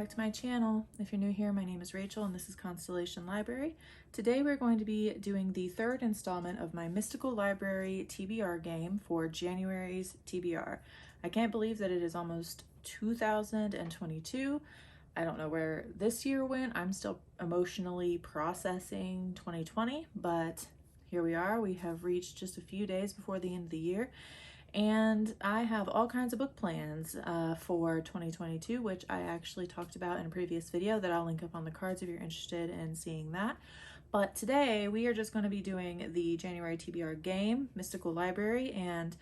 back to my channel. If you're new here, my name is Rachel and this is Constellation Library. Today we're going to be doing the third installment of my Mystical Library TBR game for January's TBR. I can't believe that it is almost 2022. I don't know where this year went. I'm still emotionally processing 2020, but here we are. We have reached just a few days before the end of the year. And I have all kinds of book plans for 2022, which I actually talked about in a previous video that I'll link up on the cards if you're interested in seeing that. But today we are just going to be doing the January TBR game, Mystical Library, and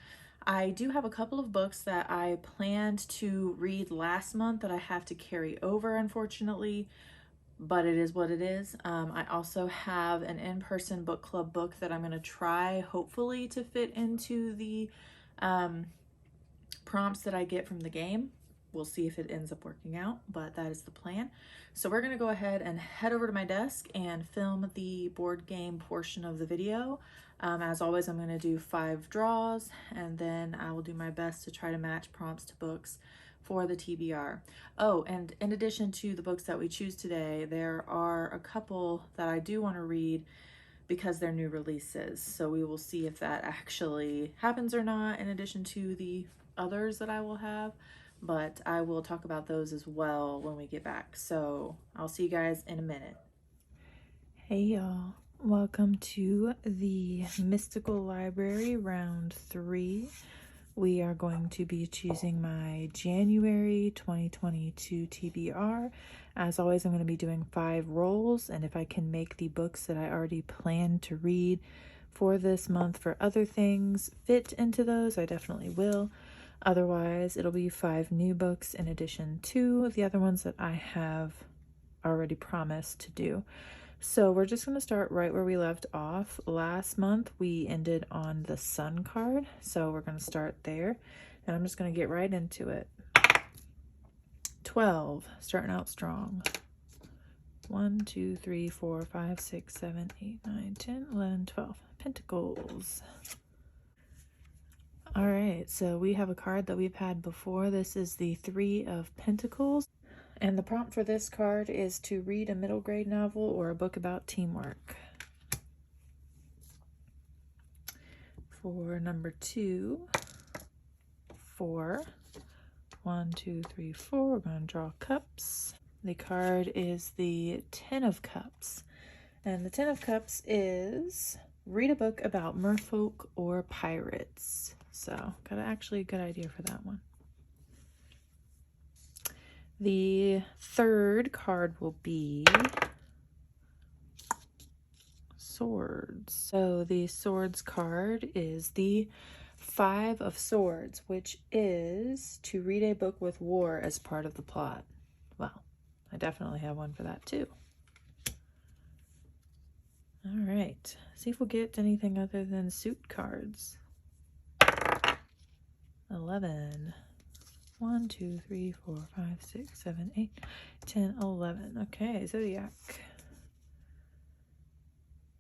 I do have a couple of books that I planned to read last month that I have to carry over, unfortunately, but it is what it is. I also have an in-person book club book that I'm going to try, hopefully, to fit into the prompts that I get from the game. We'll see if it ends up working out, but that is the plan. So we're going to go ahead and head over to my desk and film the board game portion of the video. As always, I'm going to do 5 draws, and then I will do my best to try to match prompts to books for the TBR. Oh, and in addition to the books that we choose today, there are a couple that I do want to read because they're new releases. So we will see if that actually happens or not, in addition to the others that I will have, but I will talk about those as well when we get back. So I'll see you guys in a minute. Hey y'all, welcome to the Mystical Library round 3. We are going to be choosing my January 2022 TBR. As always, I'm going to be doing 5 rolls, and if I can make the books that I already planned to read for this month for other things fit into those, I definitely will. Otherwise, it'll be 5 new books in addition to the other ones that I have already promised to do. So we're just going to start right where we left off. Last month we ended on the Sun card, so we're going to start there, and I'm just going to get right into it. 12, starting out strong. 1, 2, 3, 4, 5, 6, 7, 8, 9, 10, 11, 12. Pentacles. All right, so we have a card that we've had before. This is the 3 of Pentacles. And the prompt for this card is to read a middle grade novel or a book about teamwork. For number 2, 4. 1, 2, 3, 4. We're going to draw cups. The card is the 10 of Cups. And the 10 of Cups is read a book about merfolk or pirates. So, got actually a good idea for that one. The third card will be Swords. So the Swords card is the 5 of Swords, which is to read a book with war as part of the plot. Well, I definitely have one for that too. All right, see if we'll get anything other than suit cards. 11. 1, 2, 3, 4, 5, 6, 7, 8, 10, 11. Okay, Zodiac.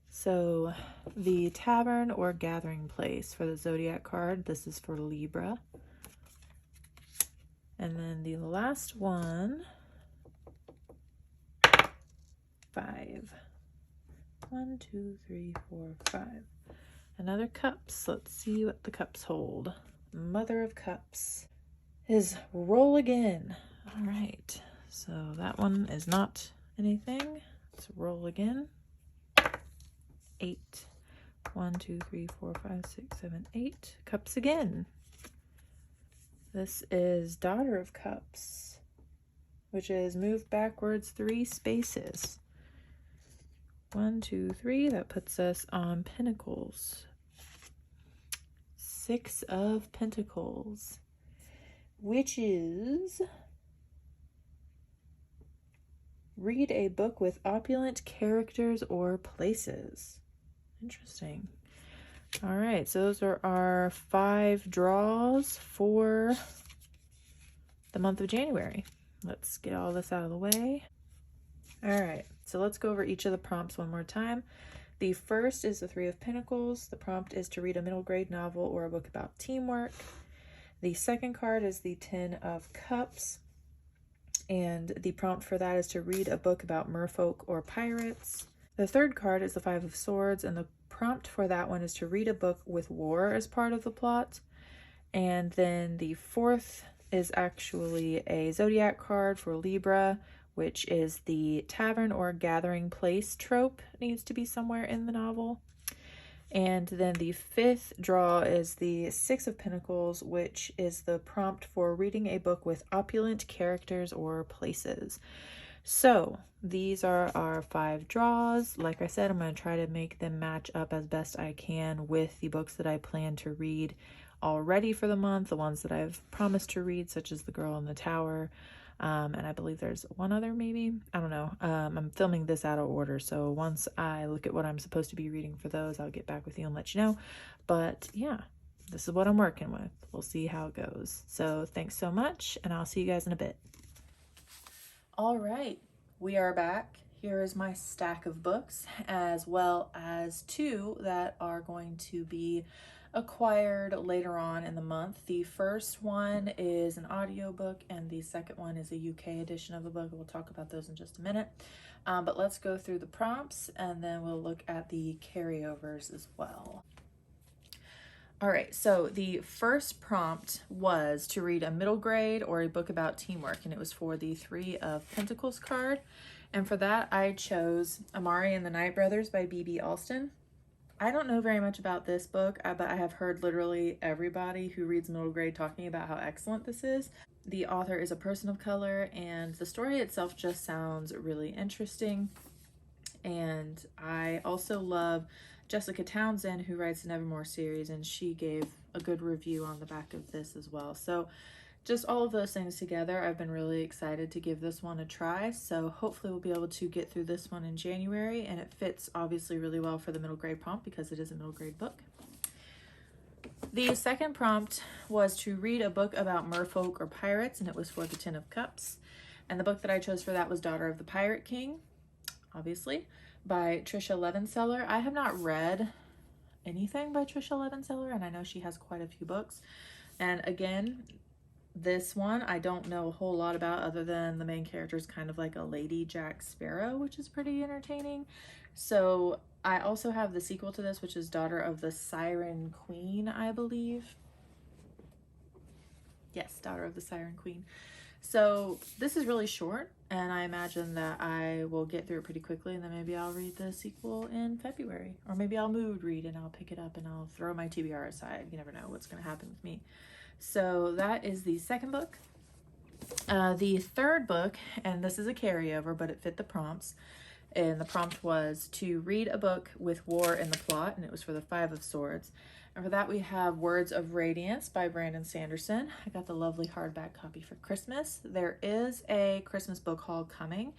So the tavern or gathering place for the Zodiac card, this is for Libra. And then the last one, 5. 1, 2, 3, 4, 5. Another cups. Let's see what the cups hold. Mother of Cups is roll again. All right, so that one is not anything. Let's roll again. 8. 1, 2, 3, 4, 5, 6, 7, 8. Cups again. This is Daughter of Cups, which is move backwards 3 spaces. 1, 2, 3. That puts us on Pentacles. 6 of Pentacles, which is read a book with opulent characters or places. Interesting. All right, so those are our 5 draws for the month of January. Let's get all this out of the way. All right, so let's go over each of the prompts one more time. The first is the 3 of Pentacles. The prompt is to read a middle grade novel or a book about teamwork. The second card is the 10 of Cups. And the prompt for that is to read a book about merfolk or pirates. The third card is the Five of Swords, and the prompt for that one is to read a book with war as part of the plot. And then the fourth is actually a zodiac card for Libra, which is the tavern or gathering place trope needs to be somewhere in the novel. And then the fifth draw is the Six of Pentacles, which is the prompt for reading a book with opulent characters or places. So these are our 5 draws. Like I said, I'm going to try to make them match up as best I can with the books that I plan to read already for the month, the ones that I've promised to read, such as The Girl in the Tower. And I believe there's one other, maybe. I don't know. I'm filming this out of order, so once I look at what I'm supposed to be reading for those, I'll get back with you and let you know. But yeah, this is what I'm working with. We'll see how it goes. So thanks so much, and I'll see you guys in a bit. All right, we are back. Here is my stack of books, as well as 2 that are going to be acquired later on in the month. The first one is an audiobook, and the second one is a UK edition of a book. We'll talk about those in just a minute. But let's go through the prompts, and then we'll look at the carryovers as well. All right, so the first prompt was to read a middle grade or a book about teamwork, and it was for the Three of Pentacles card. And for that, I chose Amari and the Night Brothers by B.B. Alston. I don't know very much about this book, but I have heard literally everybody who reads middle grade talking about how excellent this is. The author is a person of color, and the story itself just sounds really interesting. And I also love Jessica Townsend, who writes the Nevermore series, and she gave a good review on the back of this as well. So just all of those things together, I've been really excited to give this one a try. So hopefully we'll be able to get through this one in January, and it fits obviously really well for the middle grade prompt because it is a middle grade book. The second prompt was to read a book about merfolk or pirates, and it was for the Ten of Cups. And the book that I chose for that was Daughter of the Pirate King, obviously, by Trisha Levenseller. I have not read anything by Trisha Levenseller, and I know she has quite a few books. And again, this one I don't know a whole lot about, other than the main character is kind of like a Lady Jack Sparrow, which is pretty entertaining. So I also have the sequel to this, which is Daughter of the Siren Queen, I believe. Yes, Daughter of the Siren Queen. So this is really short, and I imagine that I will get through it pretty quickly, and then maybe I'll read the sequel in February. Or maybe I'll mood read and I'll pick it up and I'll throw my TBR aside. You never know what's going to happen with me. So that is the second book. The third book, and this is a carryover, but it fit the prompts. And the prompt was to read a book with war in the plot, and it was for the Five of Swords. And for that we have Words of Radiance by Brandon Sanderson. I got the lovely hardback copy for Christmas. There is a Christmas book haul coming,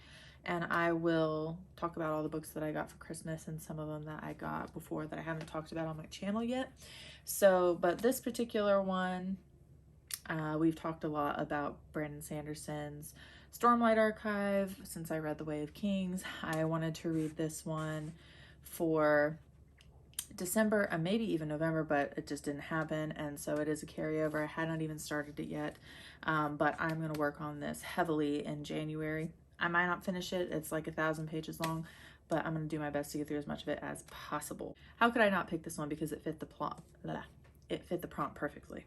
and I will talk about all the books that I got for Christmas and some of them that I got before that I haven't talked about on my channel yet. So, but this particular one, we've talked a lot about Brandon Sanderson's Stormlight archive since I read The Way of Kings. I wanted to read this one for December and maybe even November, but it just didn't happen, and so it is a carryover. I had not even started it yet, but I'm going to work on this heavily in January. I might not finish it. It's like 1,000 pages long, but I'm going to do my best to get through as much of it as possible. How could I not pick this one? Because it fit the plot. It fit the prompt perfectly.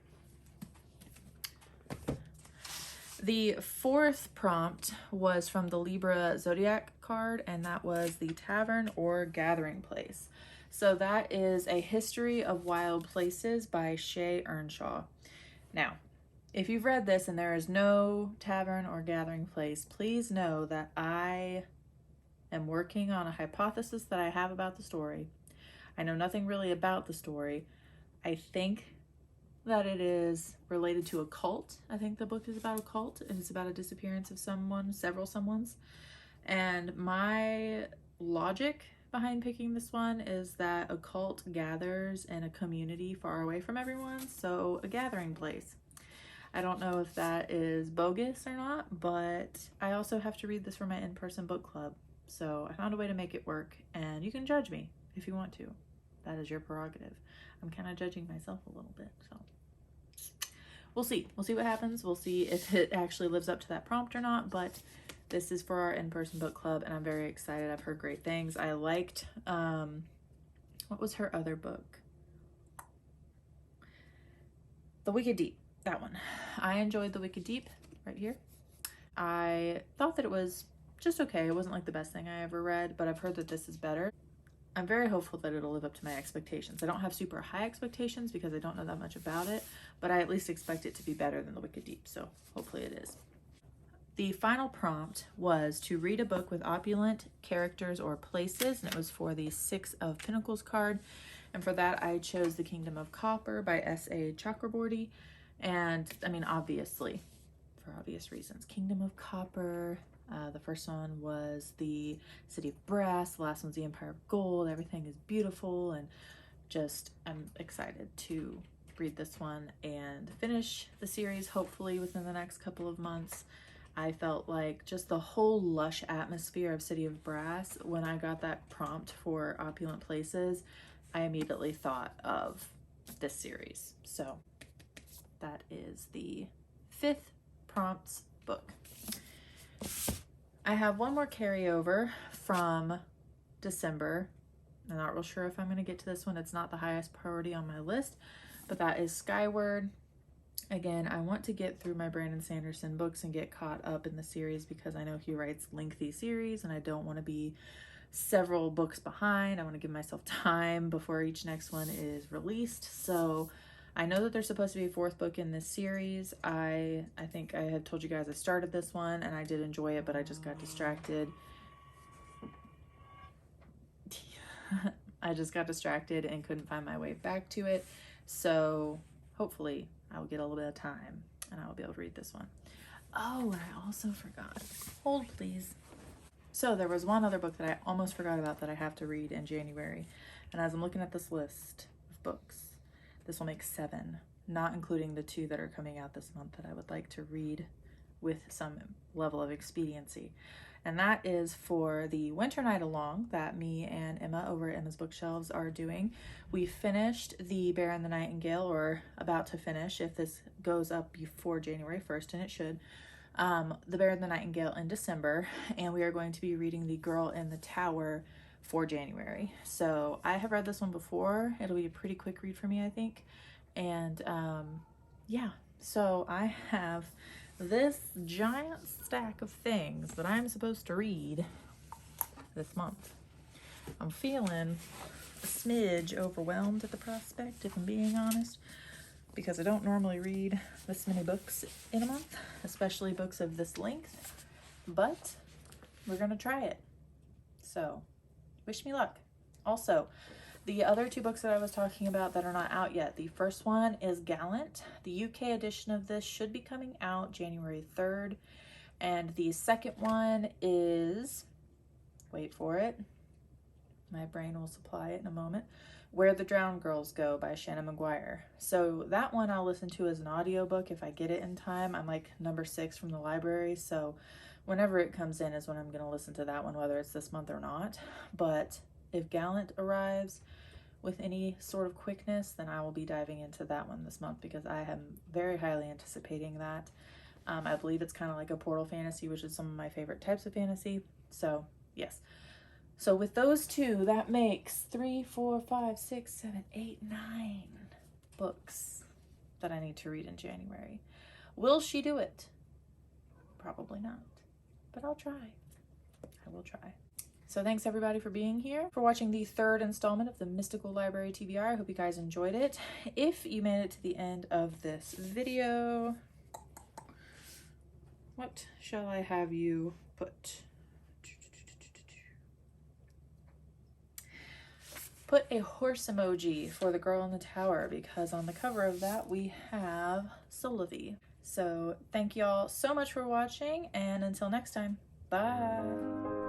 The fourth prompt was from the Libra Zodiac card, and that was the Tavern or Gathering Place. So that is A History of Wild Places by Shay Earnshaw. Now, if you've read this and there is no tavern or gathering place, please know that I am working on a hypothesis that I have about the story. I know nothing really about the story. I think that it is related to a cult. I think the book is about a cult, and it's about a disappearance of someone, several someones. And my logic behind picking this one is that a cult gathers in a community far away from everyone, so a gathering place. I don't know if that is bogus or not, but I also have to read this for my in-person book club, so I found a way to make it work, and you can judge me if you want to. That is your prerogative. I'm kind of judging myself a little bit, so. we'll see. We'll see what happens. We'll see if it actually lives up to that prompt or not, but this is for our in-person book club, and I'm very excited. I've heard great things. I liked, what was her other book? The Wicked Deep, that one. I enjoyed The Wicked Deep right here. I thought that it was just okay. It wasn't like the best thing I ever read, but I've heard that this is better. I'm very hopeful that it'll live up to my expectations. I don't have super high expectations because I don't know that much about it, but I at least expect it to be better than The Wicked Deep, so hopefully it is. The final prompt was to read a book with opulent characters or places, and it was for the Six of Pentacles card. And for that, I chose The Kingdom of Copper by S.A. Chakraborty. And I mean, obviously, for obvious reasons, Kingdom of Copper. The first one was the City of Brass. The last one's the Empire of Gold. Everything is beautiful, and just I'm excited to read this one and finish the series hopefully within the next couple of months. I felt like just the whole lush atmosphere of City of Brass, when I got that prompt for opulent places, I immediately thought of this series. So that is the 5th prompts book. I have one more carryover from December. I'm not real sure if I'm going to get to this one. It's not the highest priority on my list, but that is Skyward. Again, I want to get through my Brandon Sanderson books and get caught up in the series because I know he writes lengthy series and I don't want to be several books behind. I want to give myself time before each next one is released. So I know that there's supposed to be a 4th book in this series. I think I had told you guys I started this one and I did enjoy it, but I just got distracted. I just got distracted and couldn't find my way back to it. So hopefully I will get a little bit of time and I will be able to read this one. Oh, and I also forgot. Hold, please. So there was one other book that I almost forgot about that I have to read in January. And as I'm looking at this list of books, this will make 7, not including the 2 that are coming out this month that I would like to read with some level of expediency. And that is for the Winternight-A-Long that me and Emma over at Emma's Bookshelves are doing. We finished The Bear and the Nightingale, or about to finish if this goes up before January 1st, and it should. The Bear and the Nightingale in December, and we are going to be reading The Girl in the Tower for January. So I have read this one before. It'll be a pretty quick read for me, I think. And yeah, so I have this giant stack of things that I'm supposed to read this month. I'm feeling a smidge overwhelmed at the prospect, if I'm being honest, because I don't normally read this many books in a month, especially books of this length, but we're gonna try it. So wish me luck. Also, the other 2 books that I was talking about that are not out yet. The first one is Gallant. The UK edition of this should be coming out January 3rd. And the second one is, wait for it, my brain will supply it in a moment, Where the Drowned Girls Go by Shannon Maguire. So that one I'll listen to as an audiobook if I get it in time. I'm like number 6 from the library, so whenever it comes in is when I'm going to listen to that one, whether it's this month or not. But if Gallant arrives with any sort of quickness, then I will be diving into that one this month because I am very highly anticipating that. I believe it's kind of like a portal fantasy, which is some of my favorite types of fantasy. So yes. So with those 2, that makes 3, 4, 5, 6, 7, 8, 9 books that I need to read in January. Will she do it? Probably not, but I'll try. I will try. So thanks everybody for being here, for watching the 3rd installment of the Mystical Library TBR. I hope you guys enjoyed it. If you made it to the end of this video, what shall I have you put? Put a horse emoji for the girl in the tower, because on the cover of that we have Sylvie. So thank y'all so much for watching, and until next time, bye.